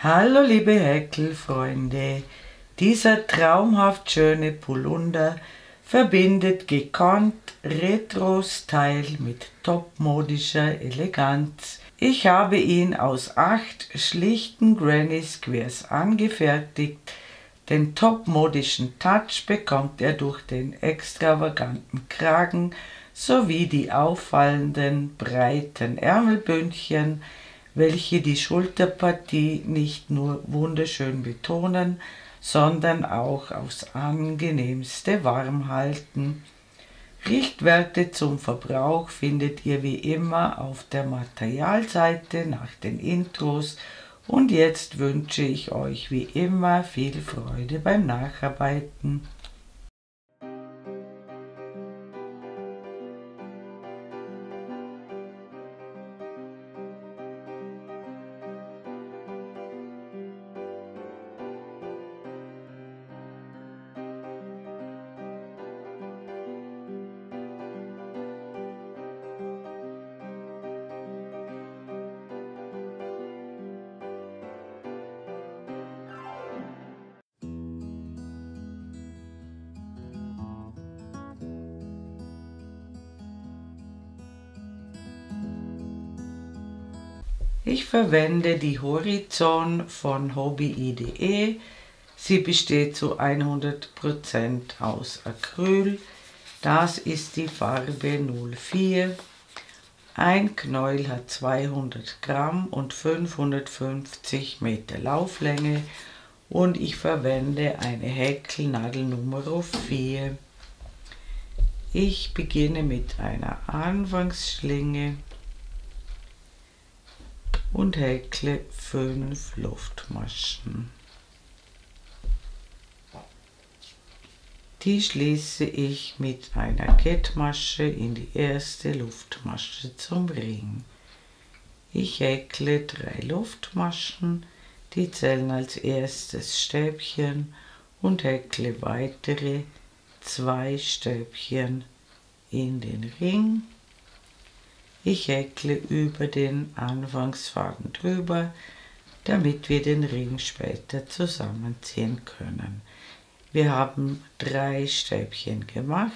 Hallo liebe Häkelfreunde, dieser traumhaft schöne Polunder verbindet gekonnt Retro-Style mit topmodischer Eleganz. Ich habe ihn aus 8 schlichten Granny Squares angefertigt. Den topmodischen Touch bekommt er durch den extravaganten Kragen sowie die auffallenden breiten Ärmelbündchen, welche die Schulterpartie nicht nur wunderschön betonen, sondern auch aufs angenehmste warm halten. Richtwerte zum Verbrauch findet ihr wie immer auf der Materialseite nach den Intros und jetzt wünsche ich euch wie immer viel Freude beim Nacharbeiten. Ich verwende die Horizon von hobby.de. Sie besteht zu 100% aus Acryl. Das ist die Farbe 04. Ein Knäuel hat 200 Gramm und 550 Meter Lauflänge und ich verwende eine Häkelnadel Nummer 4. Ich beginne mit einer Anfangsschlinge und häkle 5 Luftmaschen. Die schließe ich mit einer Kettmasche in die erste Luftmasche zum Ring. Ich häkle 3 Luftmaschen, die zählen als erstes Stäbchen und häkle weitere 2 Stäbchen in den Ring. Ich häkle über den Anfangsfaden drüber, damit wir den Ring später zusammenziehen können. Wir haben 3 Stäbchen gemacht.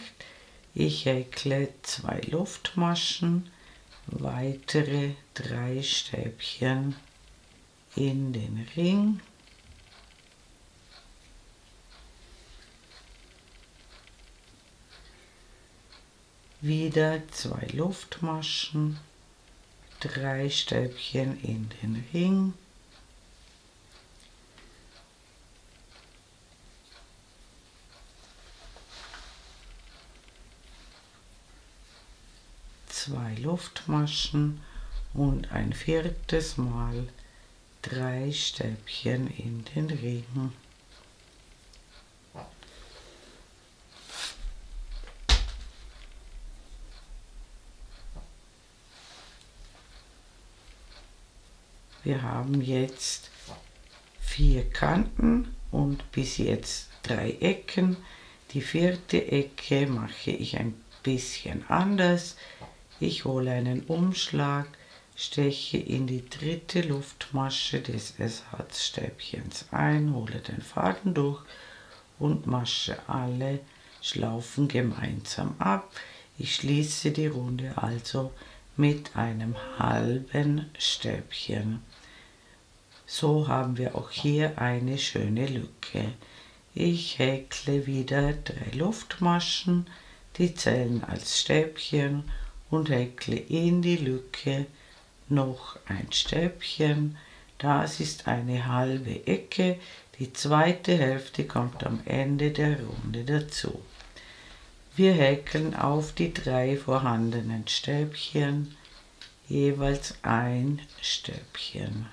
Ich häkle 2 Luftmaschen, weitere 3 Stäbchen in den Ring. Wieder 2 Luftmaschen, 3 Stäbchen in den Ring. Zwei Luftmaschen und ein viertes Mal 3 Stäbchen in den Ring. Wir haben jetzt 4 Kanten und bis jetzt 3 Ecken. Die 4. Ecke mache ich ein bisschen anders. Ich hole einen Umschlag, steche in die 3. Luftmasche des Ersatzstäbchens ein, hole den Faden durch und masche alle Schlaufen gemeinsam ab. Ich schließe die Runde also mit einem halben Stäbchen. So haben wir auch hier eine schöne Lücke. Ich häkle wieder 3 Luftmaschen, die zählen als Stäbchen und häkle in die Lücke noch ein Stäbchen. Das ist eine halbe Ecke. Die zweite Hälfte kommt am Ende der Runde dazu. Wir häkeln auf die 3 vorhandenen Stäbchen jeweils ein Stäbchen.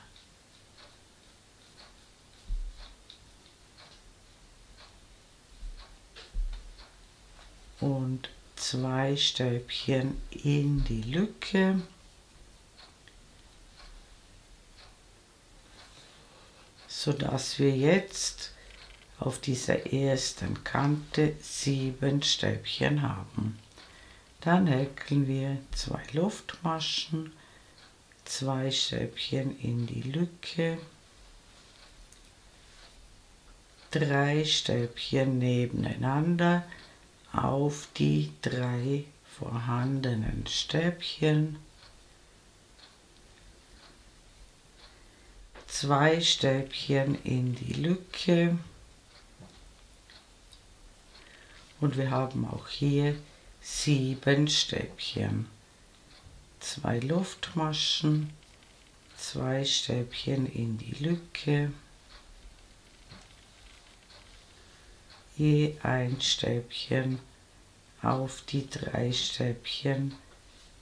Und 2 Stäbchen in die Lücke. So dass wir jetzt auf dieser ersten Kante 7 Stäbchen haben. Dann häkeln wir 2 Luftmaschen, 2 Stäbchen in die Lücke, 3 Stäbchen nebeneinander auf die 3 vorhandenen Stäbchen, 2 Stäbchen in die Lücke und wir haben auch hier 7 Stäbchen, 2 Luftmaschen, 2 Stäbchen in die Lücke, je ein Stäbchen auf die 3 Stäbchen,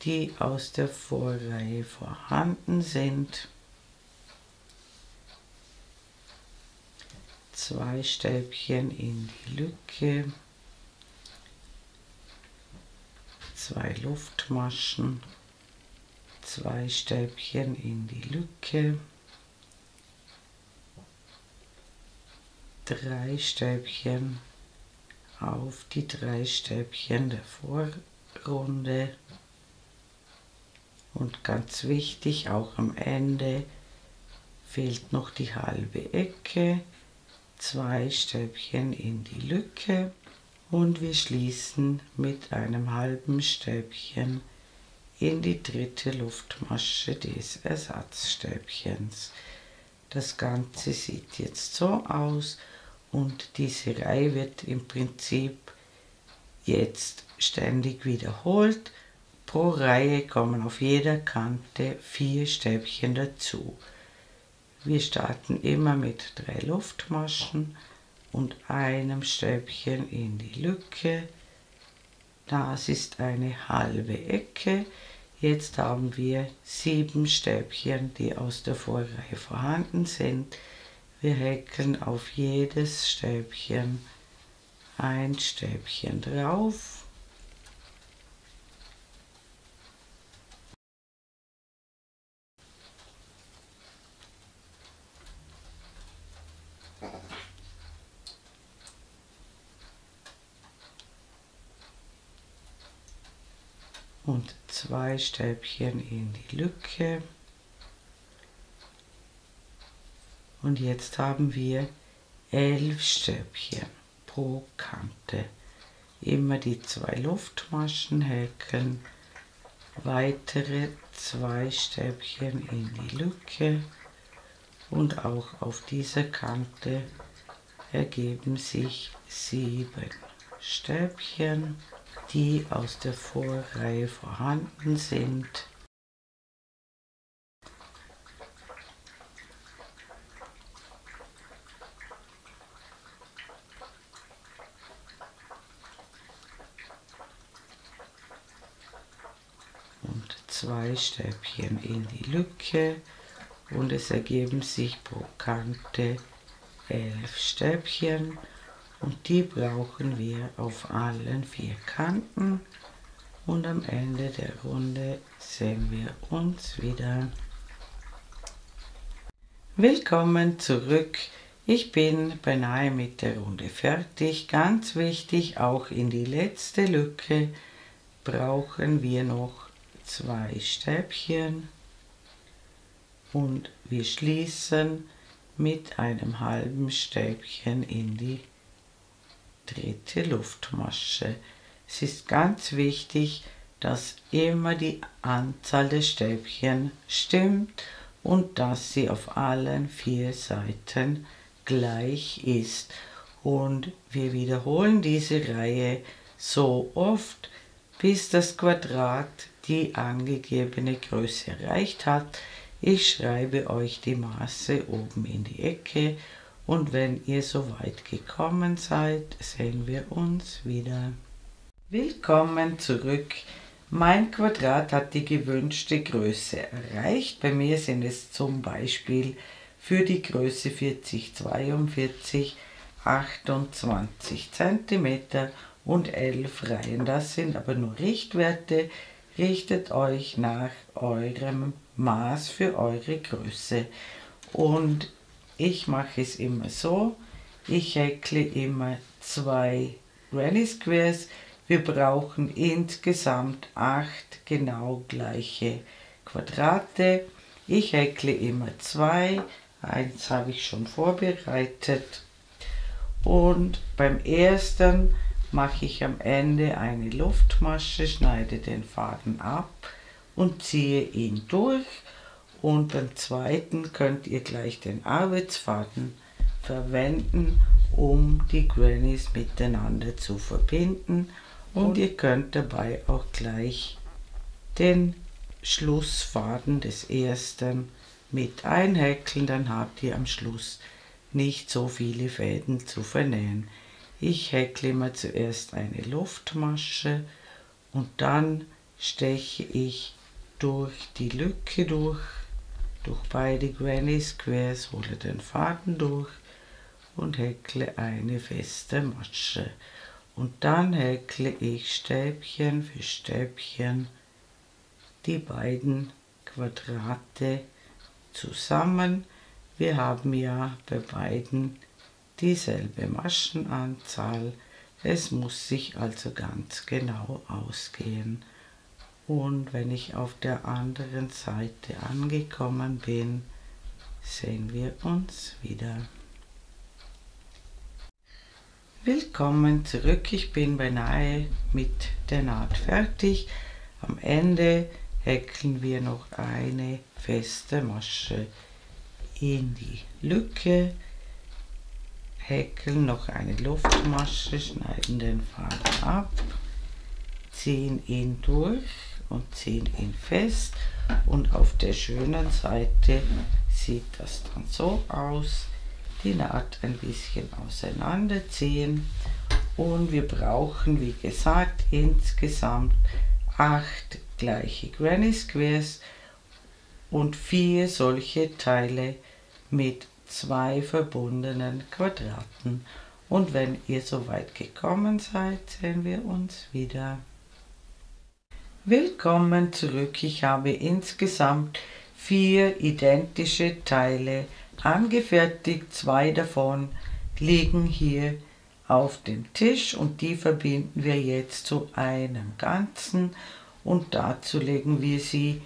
die aus der Vorreihe vorhanden sind, 2 Stäbchen in die Lücke, 2 Luftmaschen, 2 Stäbchen in die Lücke, 3 Stäbchen auf die 3 Stäbchen der Vorrunde und ganz wichtig, auch am Ende fehlt noch die halbe Ecke, 2 Stäbchen in die Lücke und wir schließen mit einem halben Stäbchen in die dritte Luftmasche des Ersatzstäbchens. Das Ganze sieht jetzt so aus und diese Reihe wird im Prinzip jetzt ständig wiederholt. Pro Reihe kommen auf jeder Kante 4 Stäbchen dazu. Wir starten immer mit 3 Luftmaschen und einem Stäbchen in die Lücke. Das ist eine halbe Ecke. Jetzt haben wir 7 Stäbchen, die aus der Vorreihe vorhanden sind. Wir häkeln auf jedes Stäbchen ein Stäbchen drauf. Und 2 Stäbchen in die Lücke. Und jetzt haben wir 11 Stäbchen pro Kante. Immer die 2 Luftmaschen häkeln, weitere 2 Stäbchen in die Lücke und auch auf dieser Kante ergeben sich 7 Stäbchen, die aus der Vorreihe vorhanden sind. Und 2 Stäbchen in die Lücke und es ergeben sich pro Kante 11 Stäbchen. Und die brauchen wir auf allen 4 Kanten und am Ende der Runde sehen wir uns wieder. Willkommen zurück. Ich bin beinahe mit der Runde fertig. Ganz wichtig, auch in die letzte Lücke brauchen wir noch 2 Stäbchen und wir schließen mit einem halben Stäbchen in die dritte Luftmasche. Es ist ganz wichtig, dass immer die Anzahl der Stäbchen stimmt und dass sie auf allen 4 Seiten gleich ist. Und wir wiederholen diese Reihe so oft, bis das Quadrat die angegebene Größe erreicht hat. Ich schreibe euch die Maße oben in die Ecke. Und wenn ihr so weit gekommen seid, sehen wir uns wieder. Willkommen zurück. Mein Quadrat hat die gewünschte Größe erreicht. Bei mir sind es zum Beispiel für die Größe 4042 28 cm und 11 Reihen. Das sind aber nur Richtwerte. Richtet euch nach eurem Maß für eure Größe. Und ich mache es immer so, ich häkle immer 2 Granny Squares. Wir brauchen insgesamt 8 genau gleiche Quadrate. Ich häkle immer 2, eins habe ich schon vorbereitet. Und beim ersten mache ich am Ende eine Luftmasche, schneide den Faden ab und ziehe ihn durch. Und beim zweiten könnt ihr gleich den Arbeitsfaden verwenden, um die Grannies miteinander zu verbinden. Und ihr könnt dabei auch gleich den Schlussfaden des ersten mit einhäkeln, dann habt ihr am Schluss nicht so viele Fäden zu vernähen. Ich häkle immer zuerst eine Luftmasche und dann steche ich durch die Lücke durch beide Granny Squares, hole den Faden durch und häkle eine feste Masche. Und dann häkle ich Stäbchen für Stäbchen die beiden Quadrate zusammen. Wir haben ja bei beiden dieselbe Maschenanzahl. Es muss sich also ganz genau ausgehen. Und wenn ich auf der anderen Seite angekommen bin, sehen wir uns wieder. Willkommen zurück, ich bin beinahe mit der Naht fertig. Am Ende häkeln wir noch eine feste Masche in die Lücke, häkeln noch eine Luftmasche, schneiden den Faden ab, ziehen ihn durch und ziehen ihn fest, und auf der schönen Seite sieht das dann so aus. Die Naht ein bisschen auseinanderziehen, und wir brauchen, wie gesagt, insgesamt 8 gleiche Granny Squares und 4 solche Teile mit 2 verbundenen Quadraten. Und wenn ihr so weit gekommen seid, sehen wir uns wieder. Willkommen zurück. Ich habe insgesamt 4 identische Teile angefertigt. 2 davon liegen hier auf dem Tisch und die verbinden wir jetzt zu einem Ganzen, und dazu legen wir sie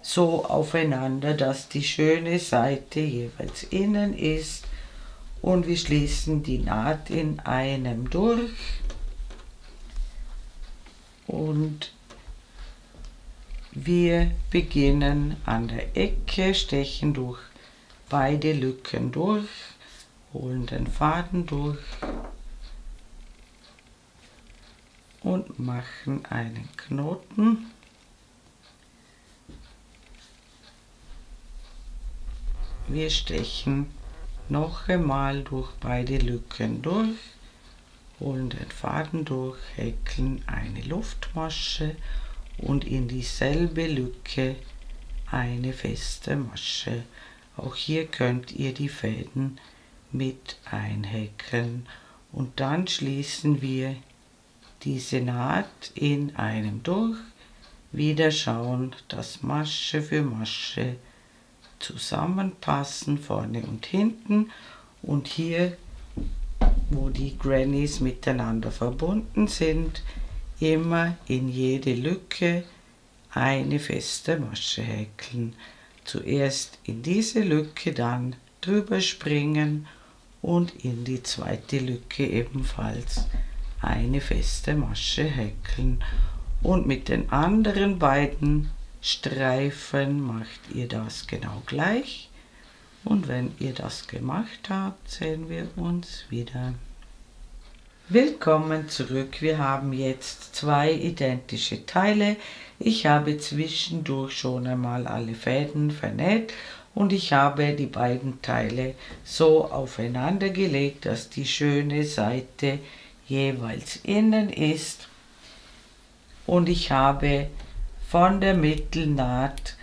so aufeinander, dass die schöne Seite jeweils innen ist, und wir schließen die Naht in einem durch und wir beginnen an der Ecke, stechen durch beide Lücken durch, holen den Faden durch und machen einen Knoten. Wir stechen noch einmal durch beide Lücken durch, holen den Faden durch, häkeln eine Luftmasche und in dieselbe Lücke eine feste Masche. Auch hier könnt ihr die Fäden mit einhäkeln, und dann schließen wir diese Naht in einem durch, wieder schauen, dass Masche für Masche zusammenpassen, vorne und hinten, und hier, wo die Grannies miteinander verbunden sind, immer in jede Lücke eine feste Masche häkeln. Zuerst in diese Lücke, dann drüber springen und in die zweite Lücke ebenfalls eine feste Masche häkeln. Und mit den anderen beiden Streifen macht ihr das genau gleich. Und wenn ihr das gemacht habt, sehen wir uns wieder. Willkommen zurück. Wir haben jetzt 2 identische Teile. Ich habe zwischendurch schon einmal alle Fäden vernäht und ich habe die beiden Teile so aufeinander gelegt, dass die schöne Seite jeweils innen ist, und ich habe von der Mittelnaht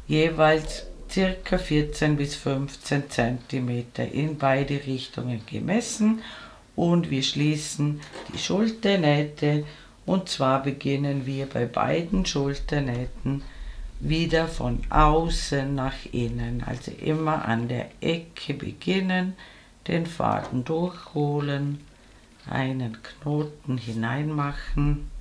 jeweils ca. 14 bis 15 cm in beide Richtungen gemessen. Und wir schließen die Schulternähte, und zwar beginnen wir bei beiden Schulternähten wieder von außen nach innen, also immer an der Ecke beginnen, den Faden durchholen, einen Knoten hineinmachen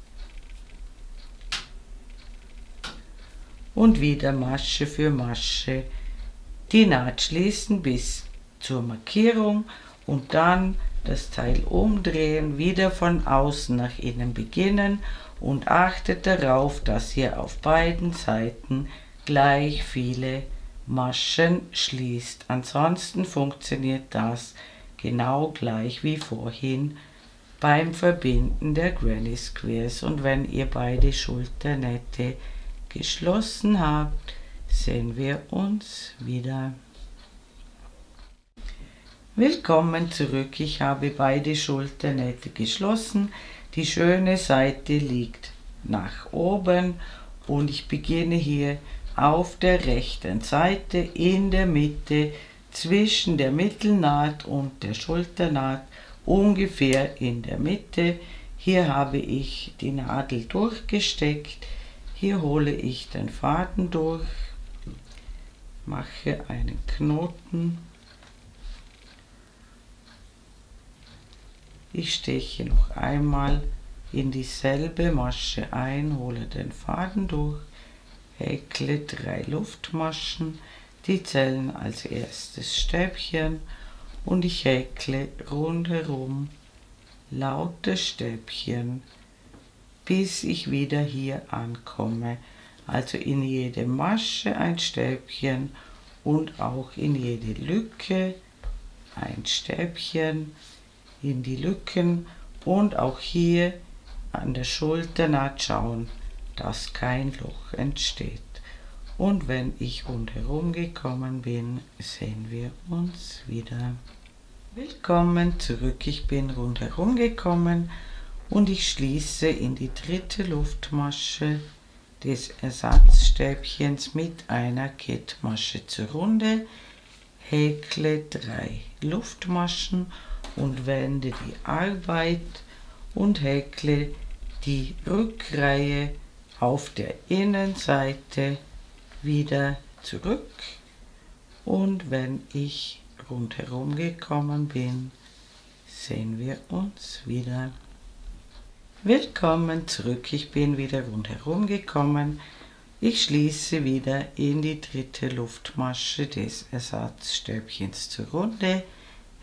und wieder Masche für Masche die Naht schließen bis zur Markierung. und dann das Teil umdrehen, wieder von außen nach innen beginnen und achtet darauf, dass ihr auf beiden Seiten gleich viele Maschen schließt. Ansonsten funktioniert das genau gleich wie vorhin beim Verbinden der Granny Squares. Und wenn ihr beide Schulternähte geschlossen habt, sehen wir uns wieder. Willkommen zurück. Ich habe beide Schulternähte geschlossen. Die schöne Seite liegt nach oben und ich beginne hier auf der rechten Seite in der Mitte zwischen der Mittelnaht und der Schulternaht, ungefähr in der Mitte. Hier habe ich die Nadel durchgesteckt. Hier hole ich den Faden durch, mache einen Knoten. Ich steche noch einmal in dieselbe Masche ein, hole den Faden durch, häkle 3 Luftmaschen, die zählen als erstes Stäbchen und ich häkle rundherum lauter Stäbchen, bis ich wieder hier ankomme. Also in jede Masche ein Stäbchen und auch in jede Lücke ein Stäbchen, in die Lücken und auch hier an der Schulternaht schauen, dass kein Loch entsteht. Und wenn ich rundherum gekommen bin, sehen wir uns wieder. Willkommen zurück, ich bin rundherum gekommen und ich schließe in die dritte Luftmasche des Ersatzstäbchens mit einer Kettmasche zur Runde, häkle 3 Luftmaschen und wende die Arbeit und häkle die Rückreihe auf der Innenseite wieder zurück. Und wenn ich rundherum gekommen bin, sehen wir uns wieder. Willkommen zurück, ich bin wieder rundherum gekommen. Ich schließe wieder in die dritte Luftmasche des Ersatzstäbchens zur Runde,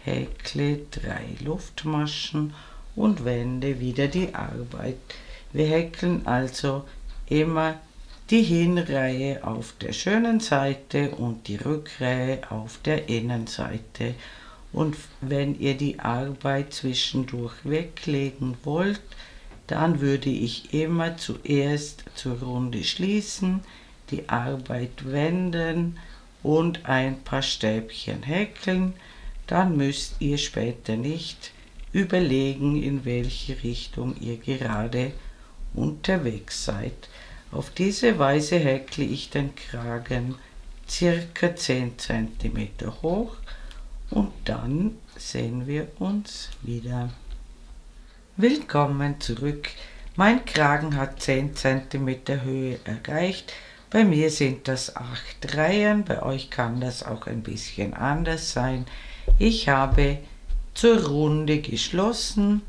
häkle 3 Luftmaschen und wende wieder die Arbeit. Wir häkeln also immer die Hinreihe auf der schönen Seite und die Rückreihe auf der Innenseite. Und wenn ihr die Arbeit zwischendurch weglegen wollt, dann würde ich immer zuerst zur Runde schließen, die Arbeit wenden und ein paar Stäbchen häkeln. Dann müsst ihr später nicht überlegen, in welche Richtung ihr gerade unterwegs seid. Auf diese Weise häkle ich den Kragen circa 10 cm hoch und dann sehen wir uns wieder. Willkommen zurück. Mein Kragen hat 10 cm Höhe erreicht. Bei mir sind das 8 Reihen, bei euch kann das auch ein bisschen anders sein. Ich habe zur Runde geschlossen,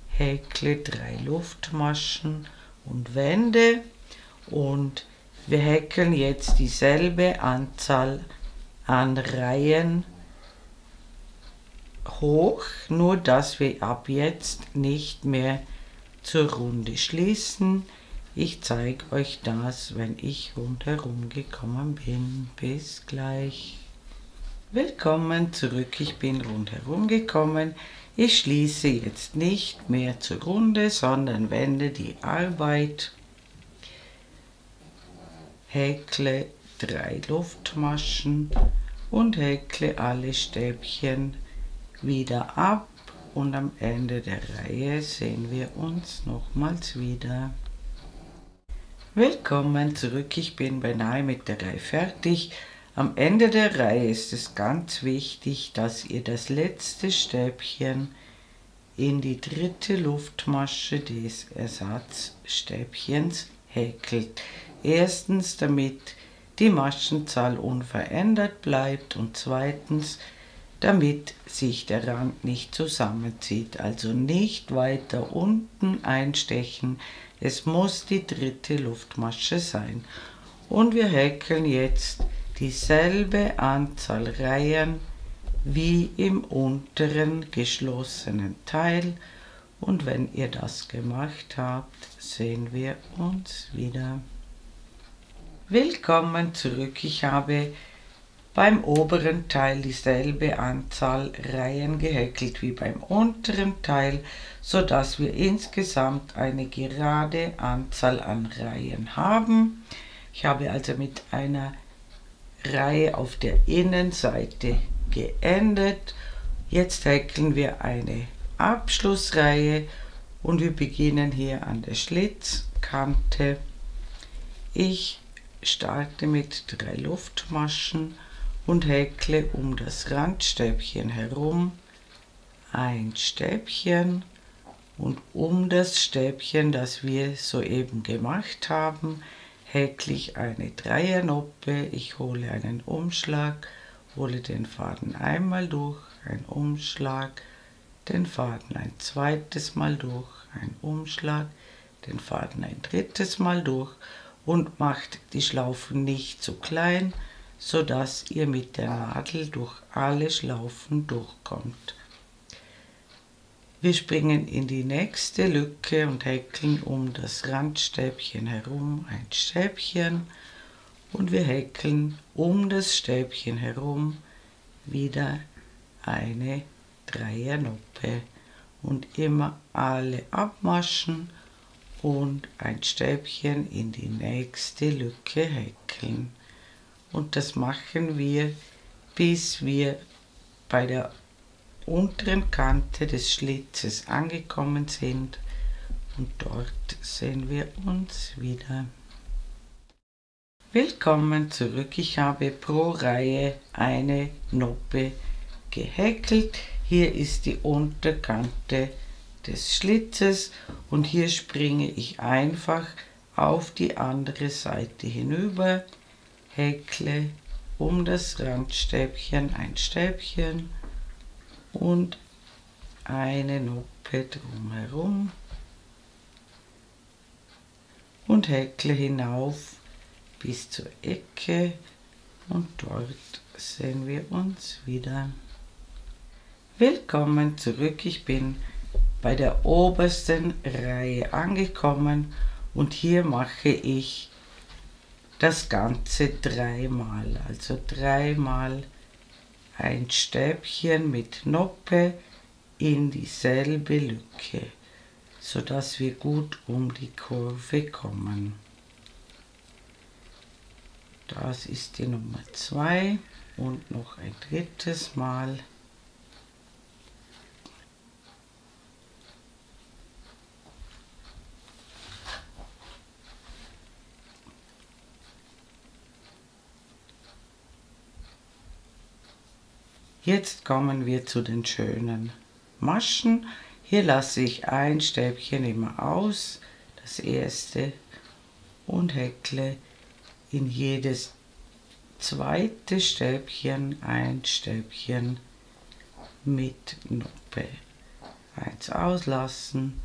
häkle 3 Luftmaschen und wende und wir häkeln jetzt dieselbe Anzahl an Reihen hoch, nur dass wir ab jetzt nicht mehr zur Runde schließen. Ich zeige euch das, wenn ich rundherum gekommen bin. Bis gleich. Willkommen zurück, ich bin rundherum gekommen. Ich schließe jetzt nicht mehr zur Runde, sondern wende die Arbeit, häkle 3 Luftmaschen und häkle alle Stäbchen wieder ab und am Ende der Reihe sehen wir uns nochmals wieder. Willkommen zurück, ich bin beinahe mit der Reihe fertig. Am Ende der Reihe ist es ganz wichtig, dass ihr das letzte Stäbchen in die dritte Luftmasche des Ersatzstäbchens häkelt. Erstens, damit die Maschenzahl unverändert bleibt und zweitens, damit sich der Rand nicht zusammenzieht, also nicht weiter unten einstechen. Es muss die dritte Luftmasche sein. Und wir häkeln jetzt dieselbe Anzahl Reihen wie im unteren geschlossenen Teil. Und wenn ihr das gemacht habt, sehen wir uns wieder. Willkommen zurück. Ich habe beim oberen Teil dieselbe Anzahl Reihen gehäkelt wie beim unteren Teil, so dass wir insgesamt eine gerade Anzahl an Reihen haben. Ich habe also mit einer Reihe auf der Innenseite geendet. Jetzt häkeln wir eine Abschlussreihe und wir beginnen hier an der Schlitzkante. Ich starte mit 3 Luftmaschen und häkle um das Randstäbchen herum ein Stäbchen und um das Stäbchen, das wir soeben gemacht haben, häkle ich eine Dreiernoppe. Ich hole einen Umschlag, hole den Faden einmal durch, ein Umschlag, den Faden ein zweites Mal durch, ein Umschlag, den Faden ein drittes Mal durch und macht die Schlaufen nicht zu klein, so dass ihr mit der Nadel durch alle Schlaufen durchkommt. Wir springen in die nächste Lücke und häkeln um das Randstäbchen herum ein Stäbchen und wir häkeln um das Stäbchen herum wieder eine Dreiernoppe und immer alle abmaschen und ein Stäbchen in die nächste Lücke häkeln. Und das machen wir, bis wir bei der unteren Kante des Schlitzes angekommen sind und dort sehen wir uns wieder. Willkommen zurück. Ich habe pro Reihe eine Noppe gehäkelt. Hier ist die Unterkante des Schlitzes und hier springe ich einfach auf die andere Seite hinüber, häkle um das Randstäbchen ein Stäbchen und eine Noppe drumherum und häkle hinauf bis zur Ecke und dort sehen wir uns wieder. Willkommen zurück. Ich bin bei der obersten Reihe angekommen und hier mache ich das Ganze dreimal, also dreimal ein Stäbchen mit Noppe in dieselbe Lücke, so dass wir gut um die Kurve kommen. Das ist die Nummer 2 und noch ein drittes Mal. Jetzt kommen wir zu den schönen Maschen. Hier lasse ich ein Stäbchen immer aus, das erste, und häkle in jedes zweite Stäbchen ein Stäbchen mit Noppe. Eins auslassen,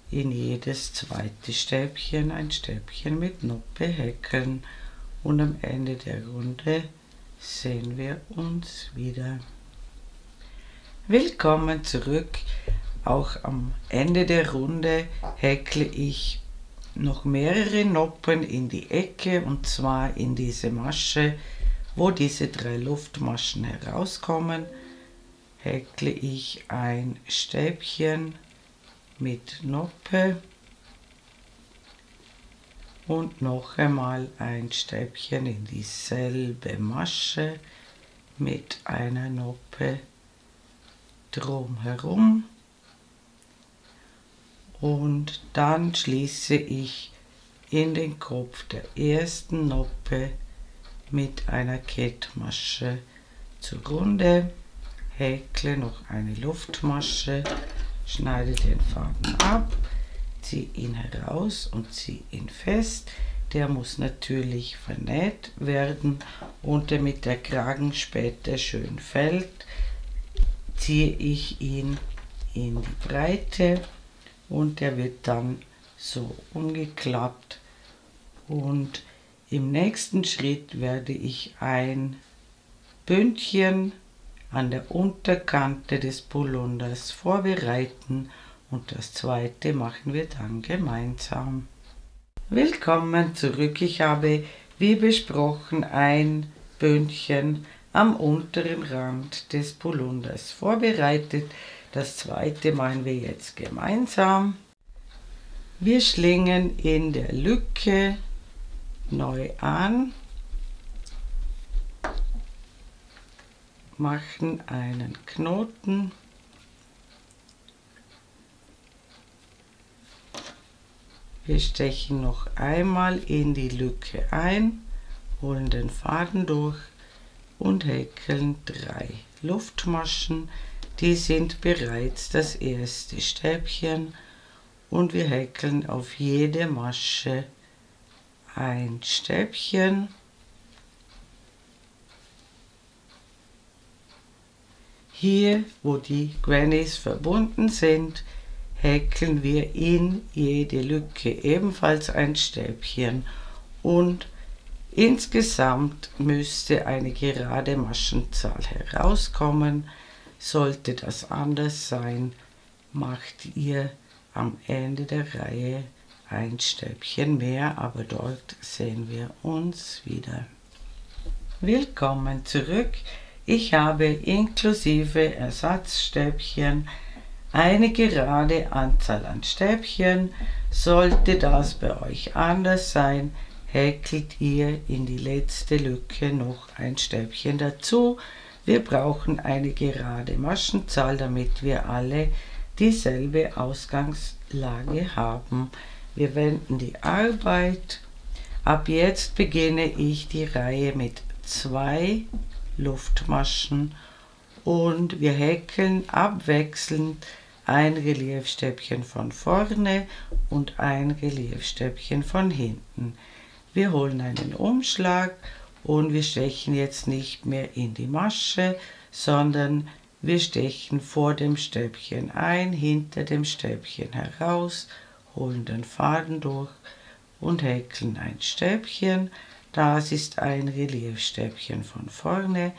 in jedes zweite Stäbchen ein Stäbchen mit Noppe häkeln und am Ende der Runde sehen wir uns wieder. Willkommen zurück. Auch am Ende der Runde häkle ich noch mehrere Noppen in die Ecke und zwar in diese Masche, wo diese 3 Luftmaschen herauskommen, häkle ich ein Stäbchen mit Noppe und noch einmal ein Stäbchen in dieselbe Masche mit einer Noppe drumherum und dann schließe ich in den Kopf der ersten Noppe mit einer Kettmasche zur Runde, häkle noch eine Luftmasche, schneide den Faden ab, ziehe ihn heraus und ziehe ihn fest. Der muss natürlich vernäht werden und damit der Kragen später schön fällt, ziehe ich ihn in die Breite und der wird dann so umgeklappt und im nächsten Schritt werde ich ein Bündchen an der Unterkante des Polunders vorbereiten und das zweite machen wir dann gemeinsam. Willkommen zurück. Ich habe, wie besprochen, ein Bündchen am unteren Rand des Polunders vorbereitet. Das zweite machen wir jetzt gemeinsam. Wir schlingen in der Lücke neu an, machen einen Knoten, wir stechen noch einmal in die Lücke ein, holen den Faden durch und häkeln 3 Luftmaschen. Die sind bereits das erste Stäbchen und wir häkeln auf jede Masche ein Stäbchen. Hier, wo die Grannies verbunden sind, häkeln wir in jede Lücke ebenfalls ein Stäbchen und insgesamt müsste eine gerade Maschenzahl herauskommen. Sollte das anders sein, macht ihr am Ende der Reihe ein Stäbchen mehr, aber dort sehen wir uns wieder. Willkommen zurück. Ich habe inklusive Ersatzstäbchen eine gerade Anzahl an Stäbchen. Sollte das bei euch anders sein, häkelt ihr in die letzte Lücke noch ein Stäbchen dazu. Wir brauchen eine gerade Maschenzahl, damit wir alle dieselbe Ausgangslage haben. Wir wenden die Arbeit. Ab jetzt beginne ich die Reihe mit 2 Luftmaschen und wir häkeln abwechselnd ein Reliefstäbchen von vorne und ein Reliefstäbchen von hinten. Wir holen einen Umschlag und wir stechen jetzt nicht mehr in die Masche, sondern wir stechen vor dem Stäbchen ein, hinter dem Stäbchen heraus, holen den Faden durch und häkeln ein Stäbchen. Das ist ein Reliefstäbchen von vorne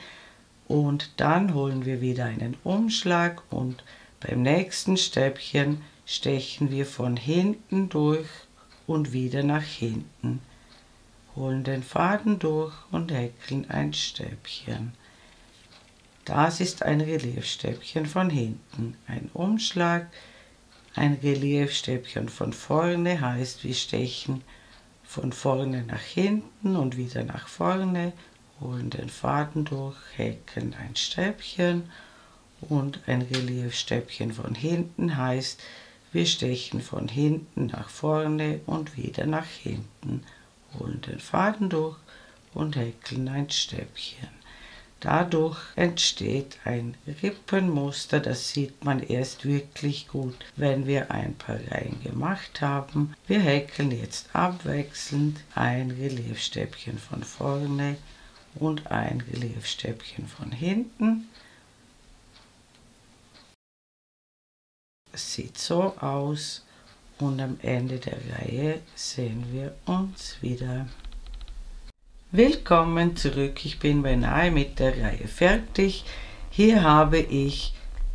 und dann holen wir wieder einen Umschlag und beim nächsten Stäbchen stechen wir von hinten durch und wieder nach hinten, holen den Faden durch und häkeln ein Stäbchen. Das ist ein Reliefstäbchen von hinten, ein Umschlag. Ein Reliefstäbchen von vorne heißt, wir stechen von vorne nach hinten und wieder nach vorne, holen den Faden durch, häkeln ein Stäbchen. Und ein Reliefstäbchen von hinten heißt, wir stechen von hinten nach vorne und wieder nach hinten, holen den Faden durch und häkeln ein Stäbchen. Dadurch entsteht ein Rippenmuster, das sieht man erst wirklich gut, wenn wir ein paar Reihen gemacht haben. Wir häkeln jetzt abwechselnd ein Reliefstäbchen von vorne und ein Reliefstäbchen von hinten. Es sieht so aus und am Ende der Reihe sehen wir uns wieder. Willkommen zurück, ich bin beinahe mit der Reihe fertig. Hier habe ich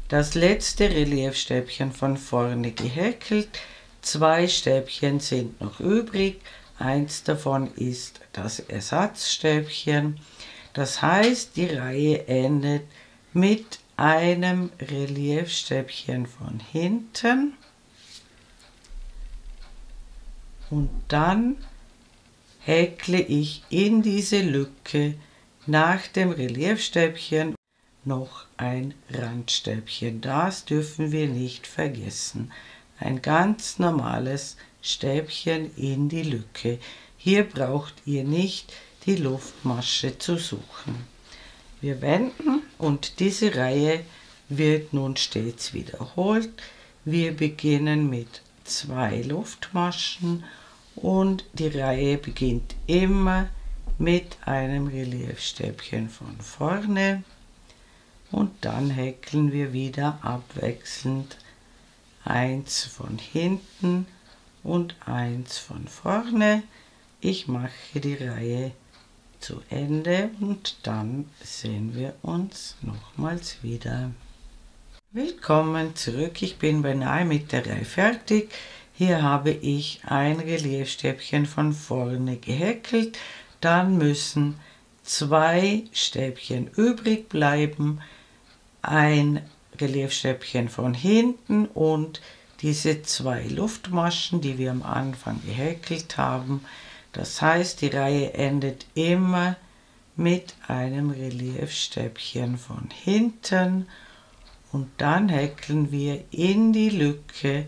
das letzte Reliefstäbchen von vorne gehäkelt. 2 Stäbchen sind noch übrig, eins davon ist das Ersatzstäbchen. Das heißt, die Reihe endet mit einem Reliefstäbchen von hinten und dann häkle ich in diese Lücke nach dem Reliefstäbchen noch ein Randstäbchen. Das dürfen wir nicht vergessen. Ein ganz normales Stäbchen in die Lücke. Hier braucht ihr nicht die Luftmasche zu suchen. Wir wenden und diese Reihe wird nun stets wiederholt. Wir beginnen mit 2 Luftmaschen und die Reihe beginnt immer mit einem Reliefstäbchen von vorne und dann häkeln wir wieder abwechselnd eins von hinten und eins von vorne. Ich mache die Reihe zu Ende und dann sehen wir uns nochmals wieder. Willkommen zurück, ich bin beinahe mit der Reihe fertig. Hier habe ich ein Reliefstäbchen von vorne gehäkelt, dann müssen 2 Stäbchen übrig bleiben, ein Reliefstäbchen von hinten und diese 2 Luftmaschen, die wir am Anfang gehäkelt haben. Das heißt, die Reihe endet immer mit einem Reliefstäbchen von hinten und dann häkeln wir in die Lücke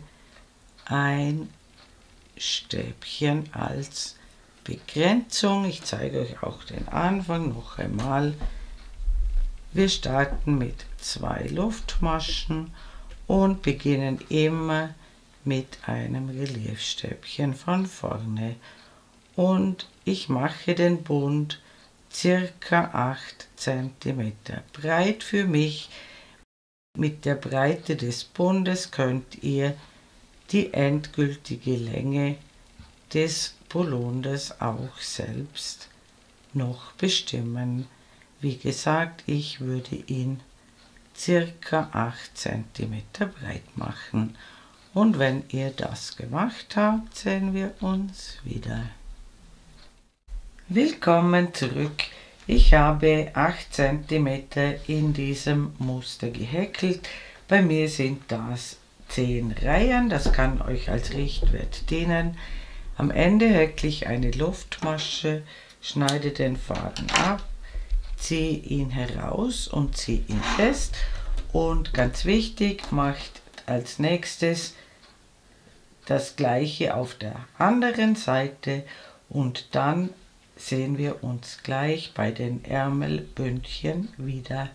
ein Stäbchen als Begrenzung. Ich zeige euch auch den Anfang noch einmal. Wir starten mit 2 Luftmaschen und beginnen immer mit einem Reliefstäbchen von vorne. Und ich mache den Bund circa 8 cm breit für mich. Mit der Breite des Bundes könnt ihr die endgültige Länge des Polunders auch selbst noch bestimmen. Wie gesagt, ich würde ihn circa 8 cm breit machen. Und wenn ihr das gemacht habt, sehen wir uns wieder. Willkommen zurück. Ich habe 8 cm in diesem Muster gehäkelt. Bei mir sind das 10 Reihen, das kann euch als Richtwert dienen. Am Ende häkle ich eine Luftmasche, schneide den Faden ab, ziehe ihn heraus und ziehe ihn fest. Und ganz wichtig, macht als nächstes das gleiche auf der anderen Seite und dann sehen wir uns gleich bei den Ärmelbündchen wieder.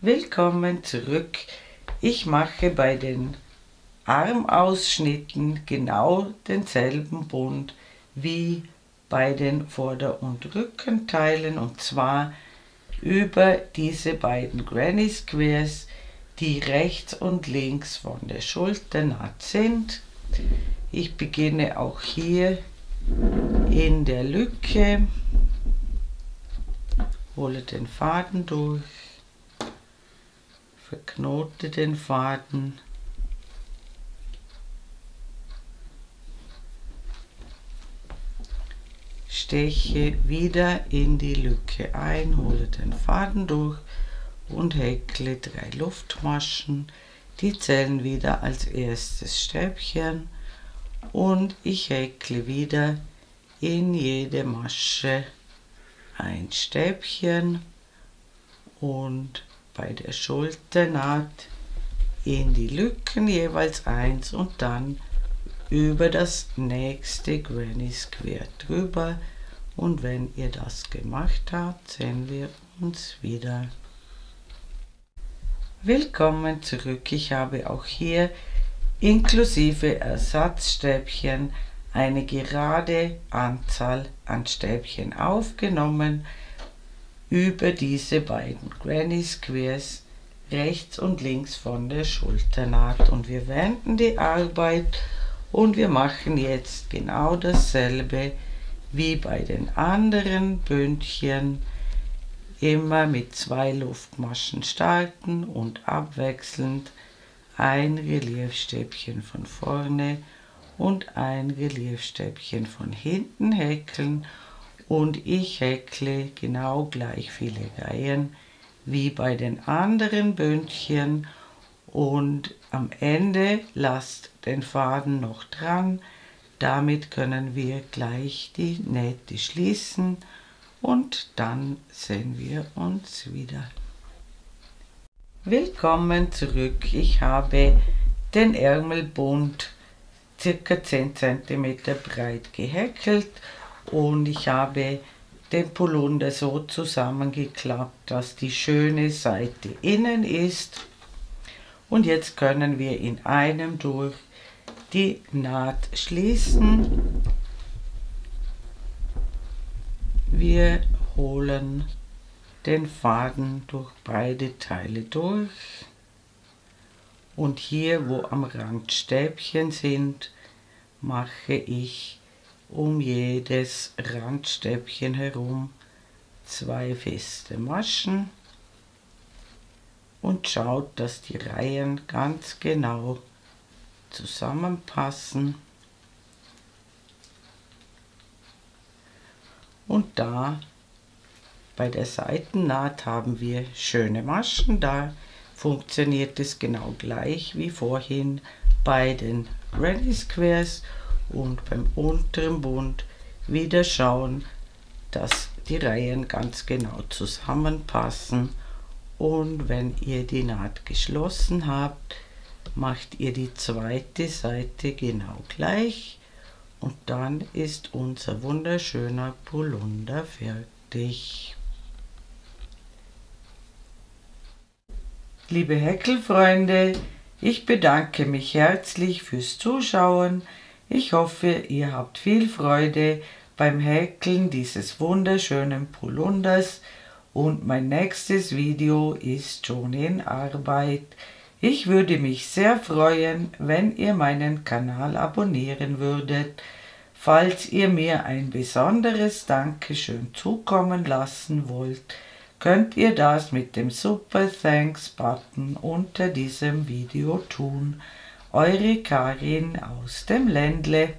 Willkommen zurück. Ich mache bei den Armausschnitten genau denselben Bund wie bei den Vorder- und Rückenteilen, und zwar über diese beiden Granny Squares, die rechts und links von der Schulternaht sind. Ich beginne auch hier in der Lücke, hole den Faden durch, verknote den Faden, steche wieder in die Lücke ein, hole den Faden durch und häkle 3 Luftmaschen. Die zählen wieder als erstes Stäbchen und ich häkle wieder in jede Masche ein Stäbchen und bei der Schulternaht in die Lücken jeweils eins und dann über das nächste Granny Square drüber. Und wenn ihr das gemacht habt, sehen wir uns wieder. Willkommen zurück. Ich habe auch hier inklusive Ersatzstäbchen eine gerade Anzahl an Stäbchen aufgenommen über diese beiden Granny Squares rechts und links von der Schulternaht, und wir wenden die Arbeit und wir machen jetzt genau dasselbe wie bei den anderen Bündchen. Immer mit 2 Luftmaschen starten und abwechselnd ein Reliefstäbchen von vorne und ein Reliefstäbchen von hinten häkeln, und ich häkle genau gleich viele Reihen wie bei den anderen Bündchen, und am Ende lasst den Faden noch dran. Damit können wir gleich die Nähte schließen und dann sehen wir uns wieder. Willkommen zurück. Ich habe den Ärmelbund ca. 10 cm breit gehäkelt und ich habe den Polunder so zusammengeklappt, dass die schöne Seite innen ist. Und jetzt können wir in einem durch die Naht schließen. Wir holen den Faden durch beide Teile durch und hier, wo am Rand Stäbchen sind, mache ich um jedes Randstäbchen herum 2 feste Maschen und schaut, dass die Reihen ganz genau zusammenpassen. Und da bei der Seitennaht haben wir schöne Maschen, da funktioniert es genau gleich wie vorhin bei den Granny Squares, und beim unteren Bund wieder schauen, dass die Reihen ganz genau zusammenpassen, und wenn ihr die Naht geschlossen habt, macht ihr die zweite Seite genau gleich und dann ist unser wunderschöner Polunder fertig. Liebe Häkelfreunde, ich bedanke mich herzlich fürs Zuschauen. Ich hoffe, ihr habt viel Freude beim Häkeln dieses wunderschönen Polunders und mein nächstes Video ist schon in Arbeit. Ich würde mich sehr freuen, wenn ihr meinen Kanal abonnieren würdet. Falls ihr mir ein besonderes Dankeschön zukommen lassen wollt, könnt ihr das mit dem Super Thanks Button unter diesem Video tun. Eure Karin aus dem Ländle.